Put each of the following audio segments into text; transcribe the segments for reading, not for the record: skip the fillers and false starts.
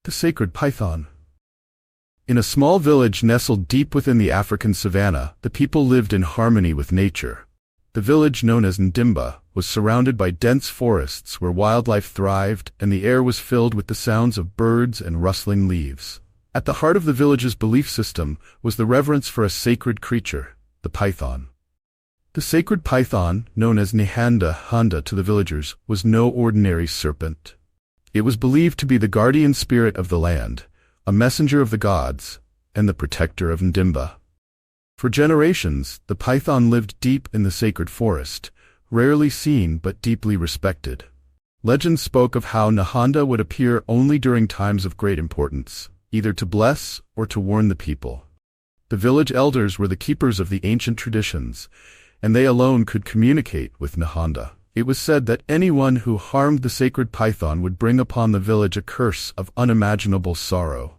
The sacred python. In a small village nestled deep within the African savanna, the people lived in harmony with nature. The village, known as Ndimba, was surrounded by dense forests where wildlife thrived, and the air was filled with the sounds of birds and rustling leaves. At the heart of the village's belief system was the reverence for a sacred creature, the python. The sacred python, known as Nihanda to the villagers, was no ordinary serpent. It was believed to be the guardian spirit of the land, a messenger of the gods, and the protector of Ndimba. For generations, the python lived deep in the sacred forest, rarely seen but deeply respected. Legends spoke of how Nihanda would appear only during times of great importance, either to bless or to warn the people. The village elders were the keepers of the ancient traditions, and they alone could communicate with Nihanda. It was said that anyone who harmed the sacred python would bring upon the village a curse of unimaginable sorrow.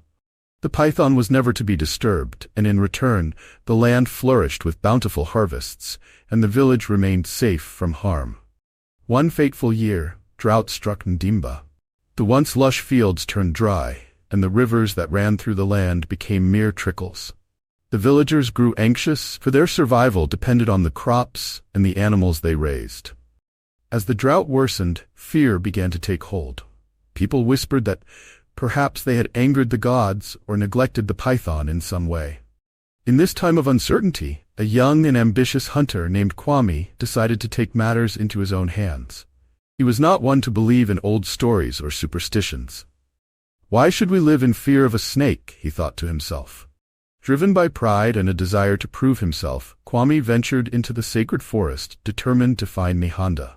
The python was never to be disturbed, and in return, the land flourished with bountiful harvests, and the village remained safe from harm. One fateful year, drought struck Ndimba. The once lush fields turned dry, and the rivers that ran through the land became mere trickles. The villagers grew anxious, for their survival depended on the crops and the animals they raised. As the drought worsened, fear began to take hold. People whispered that perhaps they had angered the gods or neglected the python in some way. In this time of uncertainty, a young and ambitious hunter named Kwame decided to take matters into his own hands. He was not one to believe in old stories or superstitions. "Why should we live in fear of a snake?" he thought to himself. Driven by pride and a desire to prove himself, Kwame ventured into the sacred forest, determined to find Nihanda.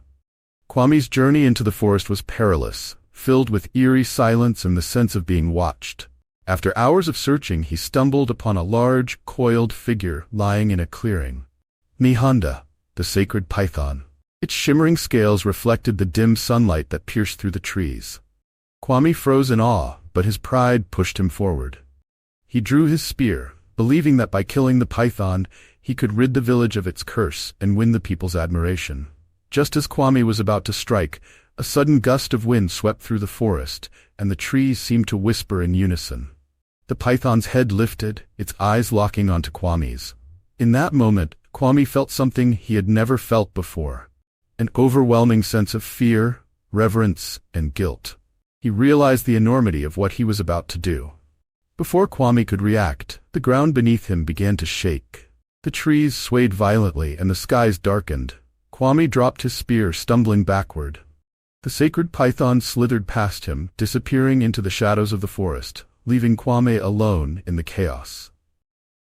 Kwame's journey into the forest was perilous, filled with eerie silence and the sense of being watched. After hours of searching, he stumbled upon a large, coiled figure lying in a clearing. Nihanda, the sacred python. Its shimmering scales reflected the dim sunlight that pierced through the trees. Kwame froze in awe, but his pride pushed him forward. He drew his spear, believing that by killing the python, he could rid the village of its curse and win the people's admiration. Just as Kwame was about to strike, a sudden gust of wind swept through the forest, and the trees seemed to whisper in unison. The python's head lifted, its eyes locking onto Kwame's. In that moment, Kwame felt something he had never felt before. An overwhelming sense of fear, reverence, and guilt. He realized the enormity of what he was about to do. Before Kwame could react, the ground beneath him began to shake. The trees swayed violently and the skies darkened. Kwame dropped his spear, stumbling backward. The sacred python slithered past him, disappearing into the shadows of the forest, leaving Kwame alone in the chaos.